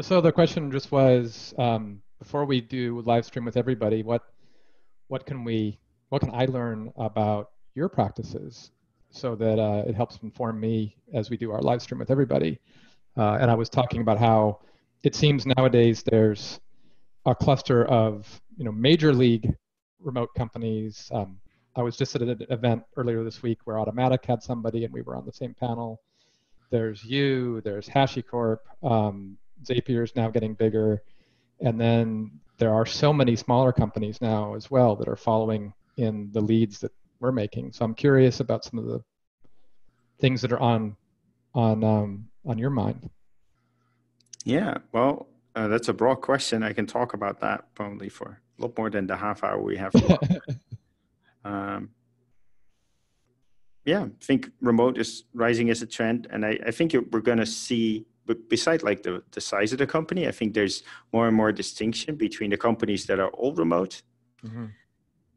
So the question just was, before we do live stream with everybody, what can we what can I learn about your practices so that it helps inform me as we do our live stream with everybody? And I was talking about how it seems nowadays there's a cluster of major league remote companies. I was just at an event earlier this week where Automatic had somebody, and we were on the same panel. There's there's HashiCorp. Zapier's now getting bigger, and then there are so many smaller companies now as well that are following in the leads that we're making. So I'm curious about some of the things that are on your mind. Yeah, well, that's a broad question. I can talk about that probably for a lot more than the half hour we have. Yeah, I think remote is rising as a trend, and I think we're going to see, but besides like the size of the company, I think there's more and more distinction between the companies that are all remote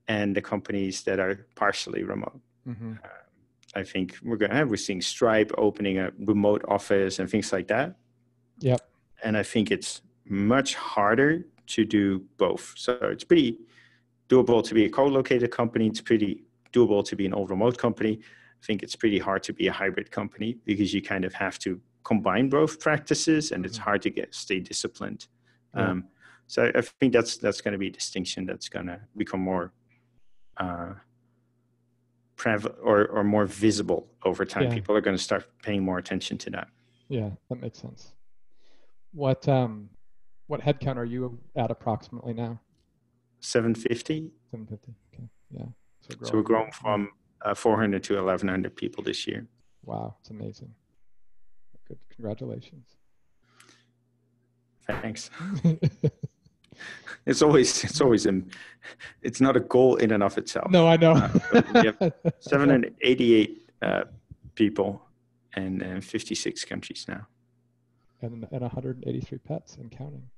and the companies that are partially remote. I think we're seeing Stripe opening a remote office and things like that. Yep. And I think it's much harder to do both. So it's pretty doable to be a co-located company. It's pretty doable to be an all remote company. I think it's pretty hard to be a hybrid company because you kind of have to combine both practices, and it's hard to stay disciplined. Yeah. So I think that's going to be a distinction that's going to become more or more visible over time. Yeah. People are going to start paying more attention to that. Yeah, that makes sense. What headcount are you at approximately now? 750. 750. Okay. Yeah. So we're growing from 400 to 1,100 people this year. Wow, it's amazing. Good. Congratulations. Thanks. It's not a goal in and of itself. No, I know. We have 788 people and 56 countries now. And 183 pets and counting.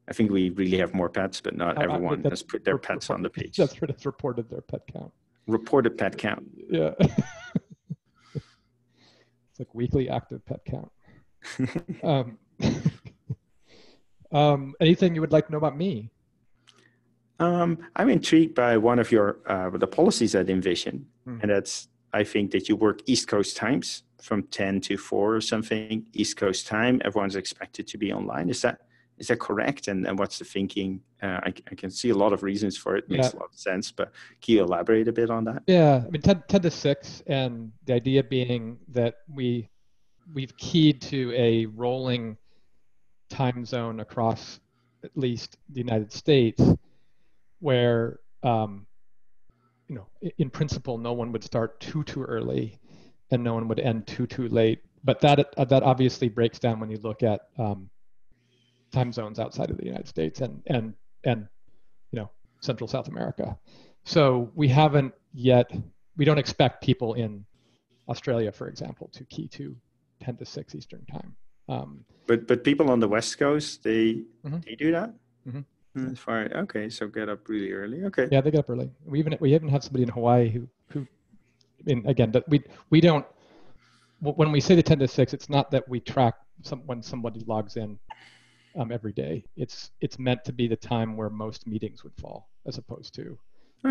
I think we really have more pets, but not everyone has put their pets on the page. That's what it's reported, their pet count. Reported pet count. Yeah. It's like weekly active pet count. Anything you would like to know about me? I'm intrigued by one of your the policies at InVision, and that's, I think that you work East Coast times from 10 to 4 or something. East Coast time, everyone's expected to be online. Is that correct? And what's the thinking? I can see a lot of reasons for it. Makes a lot of sense, but can you elaborate a bit on that? Yeah, I mean 10 to 6, and the idea being that we've keyed to a rolling time zone across at least the United States, where in principle no one would start too early, and no one would end too late. But that obviously breaks down when you look at time zones outside of the United States and Central South America. So we don't expect people in Australia, for example, to key to 10 to 6 Eastern time. But people on the West Coast, they do that? Okay, so get up really early. Okay. Yeah, they get up early. We even have somebody in Hawaii who I mean, again, that we don't, when we say the 10 to 6, it's not that we track when somebody logs in every day. It's meant to be the time where most meetings would fall, as opposed to, we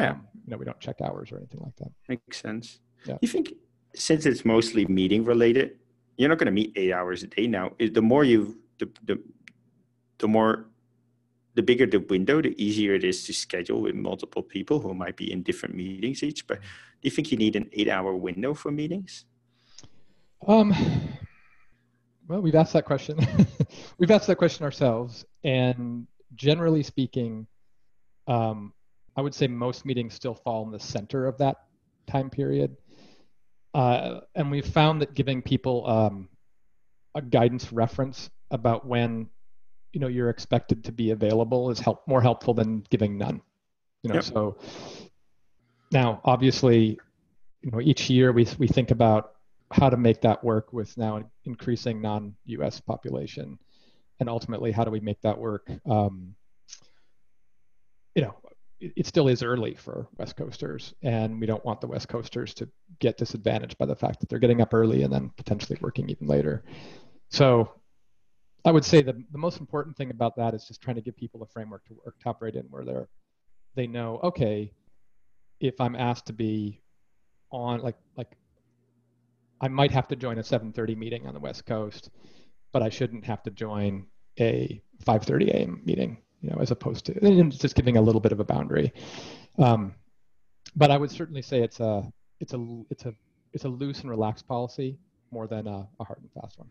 don't check hours or anything like that. Makes sense. Yeah. You think, since it's mostly meeting related, you're not going to meet 8 hours a day now. The bigger the window, the easier it is to schedule with multiple people who might be in different meetings each. But do you think you need an 8-hour window for meetings? Well, we've asked that question. We've asked that question ourselves, and generally speaking, I would say most meetings still fall in the center of that time period. And we've found that giving people a guidance reference about when you're expected to be available is more helpful than giving none. So now obviously, each year we think about how to make that work with now increasing non-US population, and ultimately how do we make that work? It still is early for West Coasters, and we don't want the West Coasters to get disadvantaged by the fact that they're getting up early and then potentially working even later. So I would say the most important thing about that is just trying to give people a framework to work to operate in, where they know, okay, if I'm asked to be on like I might have to join a 7:30 meeting on the West Coast, but I shouldn't have to join a 5:30 a.m. meeting, as opposed to, and just giving a little bit of a boundary. But I would certainly say it's a loose and relaxed policy more than a hard and fast one.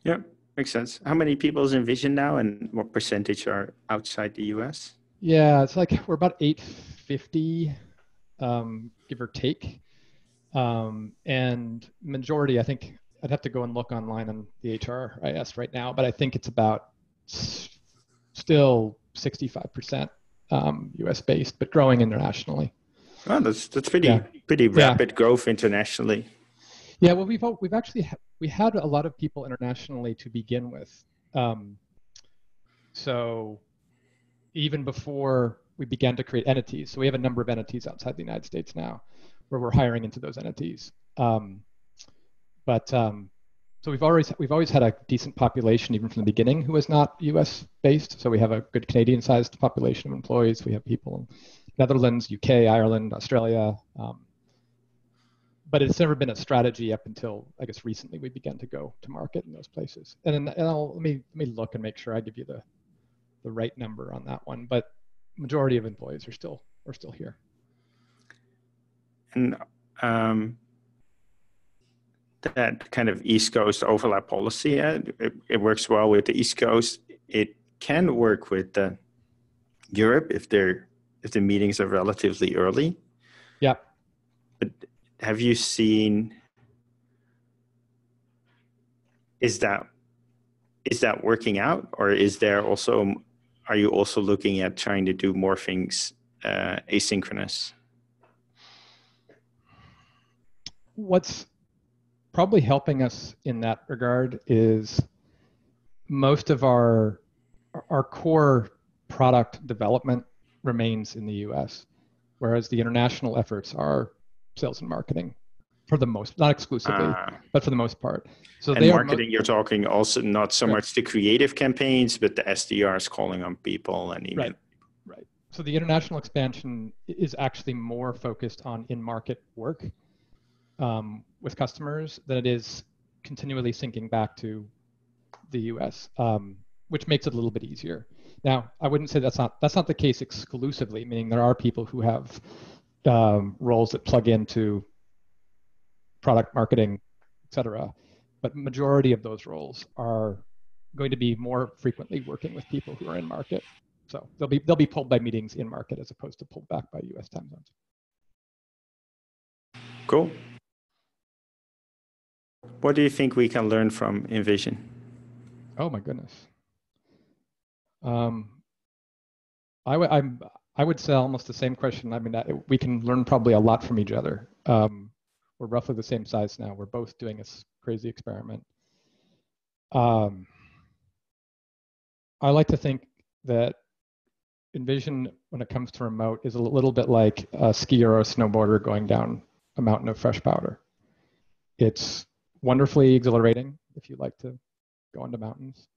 Yeah, makes sense. How many people is InVision now, and what percentage are outside the US? Yeah, it's like we're about 850, give or take. And majority, I think I'd have to go and look online on the HRIS right now, but I think it's about still 65% US based, but growing internationally. Oh, that's pretty rapid growth internationally. Yeah, well, we've actually we had a lot of people internationally to begin with. So even before we began to create entities, so we have a number of entities outside the United States now, where we're hiring into those entities. So we've always had a decent population even from the beginning who was not U.S. based. So we have a good Canadian-sized population of employees. We have people in Netherlands, UK, Ireland, Australia. But it's never been a strategy up until, I guess, recently we began to go to market in those places. And let me look and make sure I give you the right number on that one. But majority of employees are still here. And that kind of East Coast overlap policy, it works well with the East Coast. It can work with Europe if the meetings are relatively early. Yeah. But have you seen, is that working out, or are you also looking at trying to do more things asynchronous? What's probably helping us in that regard is most of our core product development remains in the US, whereas the international efforts are sales and marketing for the most, not exclusively, but for the most part. So and marketing, you're talking also not so much the creative campaigns, but the SDRs calling on people and email. Right. So the international expansion is actually more focused on in-market work with customers than it is continually syncing back to the US, which makes it a little bit easier. Now, I wouldn't say that's not the case exclusively, meaning there are people who have roles that plug into product marketing, et cetera. But majority of those roles are going to be more frequently working with people who are in market. So they'll be pulled by meetings in market as opposed to pulled back by US time zones. Cool. What do you think we can learn from InVision? Oh my goodness. I would say almost the same question. I mean, we can learn probably a lot from each other. We're roughly the same size now. We're both doing this crazy experiment. I like to think that InVision, when it comes to remote, is a little bit like a skier or a snowboarder going down a mountain of fresh powder. It's wonderfully exhilarating if you like to go into mountains.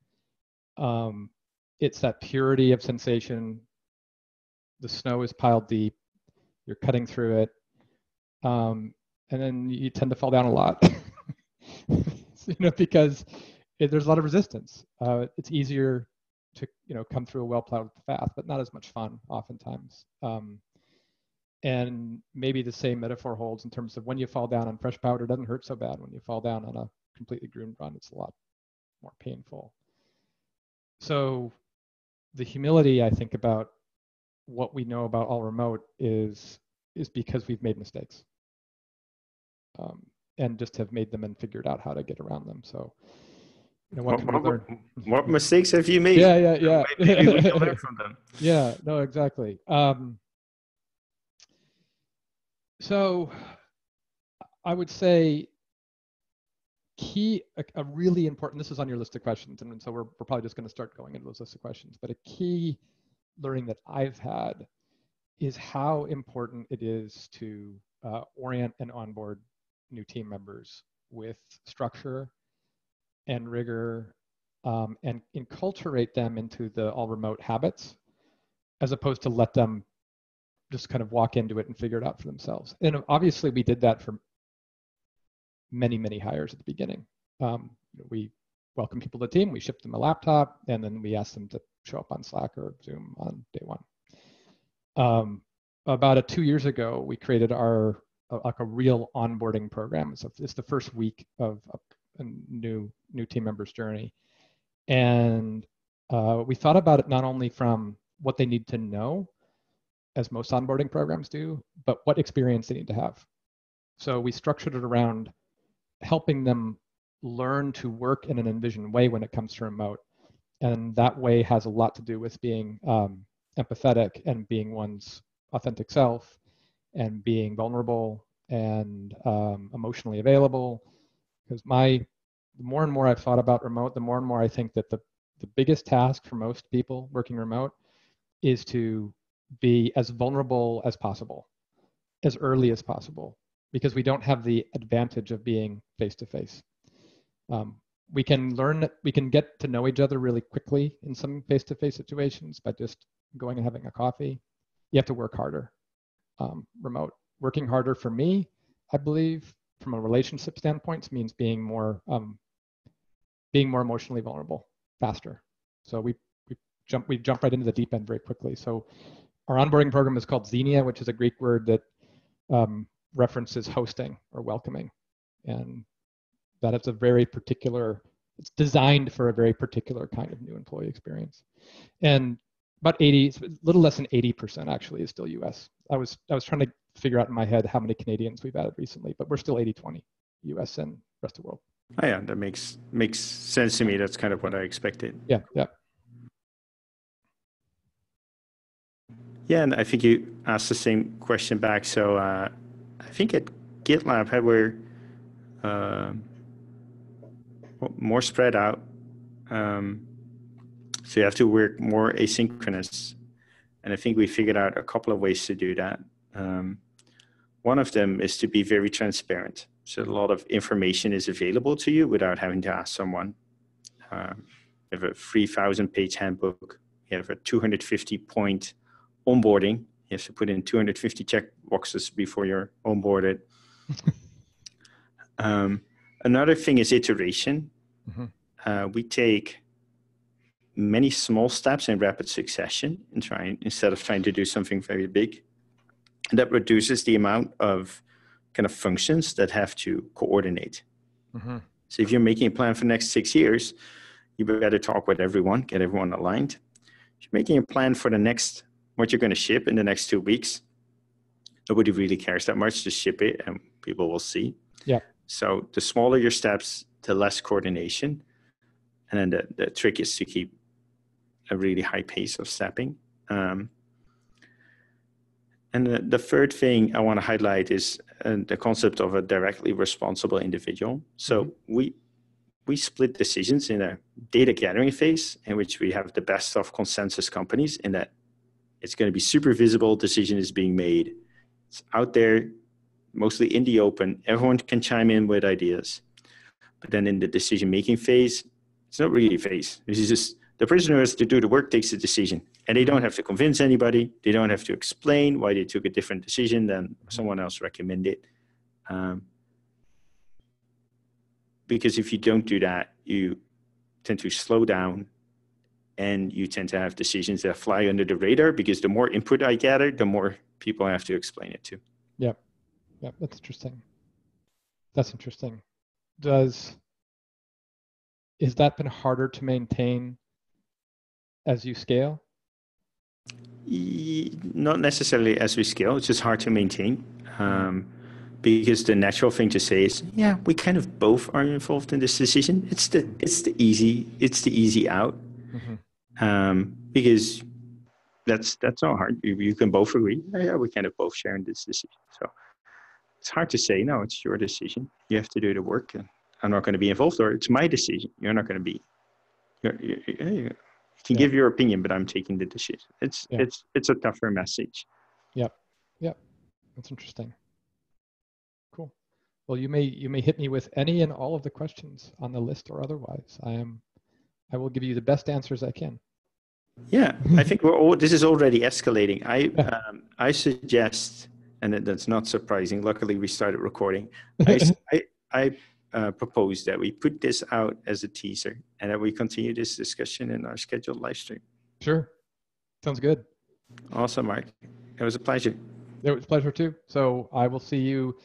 It's that purity of sensation. The snow is piled deep. You're cutting through it. And then you tend to fall down a lot, because there's a lot of resistance. It's easier to, come through a well-plowed path, but not as much fun oftentimes. And maybe the same metaphor holds in terms of when you fall down on fresh powder, it doesn't hurt so bad. When you fall down on a completely groomed run, it's a lot more painful. So the humility, I think, about what we know about all remote is because we've made mistakes. And just have made them and figured out how to get around them. So, what can we learn? What mistakes have you made? Yeah. Maybe we can learn from them. Yeah, no, exactly. So I would say a really important, this is on your list of questions, and so we're probably just going to start going into those list of questions, but a key learning that I've had is how important it is to orient and onboard new team members with structure and rigor and enculturate them into the all remote habits, as opposed to let them just kind of walk into it and figure it out for themselves. And obviously we did that for many, many hires at the beginning. We welcome people to the team, we shipped them a laptop, and then we asked them to show up on Slack or Zoom on day one. About 2 years ago, we created our like a real onboarding program. So it's the first week of a new team member's journey. And we thought about it not only from what they need to know, as most onboarding programs do, but what experience they need to have. So we structured it around helping them learn to work in an InVision way when it comes to remote. And that way has a lot to do with being empathetic and being one's authentic self and being vulnerable and emotionally available. Because the more and more I've thought about remote, the more and more I think that the biggest task for most people working remote is to be as vulnerable as possible, as early as possible, because we don't have the advantage of being face-to-face. We can get to know each other really quickly in some face-to-face situations by just going and having a coffee. You have to work harder. Remote. Working harder for me, I believe, from a relationship standpoint, means being more emotionally vulnerable faster. So we jump right into the deep end very quickly. So our onboarding program is called Xenia, which is a Greek word that references hosting or welcoming, and that it's it's designed for a very particular kind of new employee experience. And about a little less than 80% actually is still US. I was trying to figure out in my head how many Canadians we've added recently, but we're still 80-20, US and rest of the world. Oh yeah, that makes sense to me. That's kind of what I expected. Yeah. Yeah, and I think you asked the same question back. So I think at GitLab, we're more spread out. So you have to work more asynchronous. And I think we figured out a couple of ways to do that. One of them is to be very transparent. So a lot of information is available to you without having to ask someone. You have a 3,000-page handbook. You have a 250-point onboarding. You have to put in 250 check boxes before you're onboarded. Another thing is iteration. Mm-hmm. We take many small steps in rapid succession instead of trying to do something very big. And that reduces the amount of kind of functions that have to coordinate. Mm-hmm. So if you're making a plan for the next 6 years, you better talk with everyone, get everyone aligned. If you're making a plan for what you're going to ship in the next 2 weeks, nobody really cares that much. Just ship it and people will see. Yeah. So the smaller your steps, the less coordination. And then the trick is to keep a really high pace of stepping. And the third thing I want to highlight is the concept of a directly responsible individual. So mm-hmm. we split decisions in a data gathering phase in which we have the best of consensus companies, in that it's going to be super visible, decision is being made. It's out there, mostly in the open. Everyone can chime in with ideas. But then in the decision-making phase, it's not really a phase. This is just the person who has to do the work takes the decision. And they don't have to convince anybody. They don't have to explain why they took a different decision than someone else recommended. Because if you don't do that, you tend to slow down and you tend to have decisions that fly under the radar, because the more input I gather, the more people I have to explain it to. Yeah, that's interesting. Is that been harder to maintain as you scale? Not necessarily as we scale. It's just hard to maintain. Because the natural thing to say is, yeah, we kind of both are involved in this decision. It's the easy out. Mm-hmm. Because that's not hard. You can both agree. Yeah, we kind of both share in this decision. So it's hard to say, no, it's your decision. You have to do the work, and I'm not going to be involved, or it's my decision. You're not going to be. You can give your opinion, but I'm taking the decision. It's a tougher message. Yep. That's interesting. Cool. Well, you may hit me with any and all of the questions on the list or otherwise. I am I will give you the best answers I can. Yeah, I think this is already escalating. I suggest, and that's not surprising. Luckily, we started recording. I propose that we put this out as a teaser and that we continue this discussion in our scheduled live stream. Sure. Sounds good. Awesome, Mark. It was a pleasure. It was a pleasure too. So I will see you